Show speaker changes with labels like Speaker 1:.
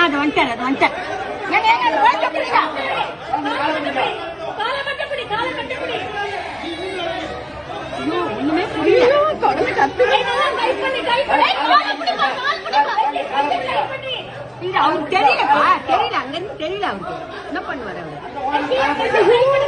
Speaker 1: அது வந்துட்டார் அது வந்துட்டார் ஒண்ணுமே புரியல அவருக்கு தெரியலப்பா தெரியல அங்க இருந்து தெரியல அவருக்கு என்ன பண்ணுவாரு அவரு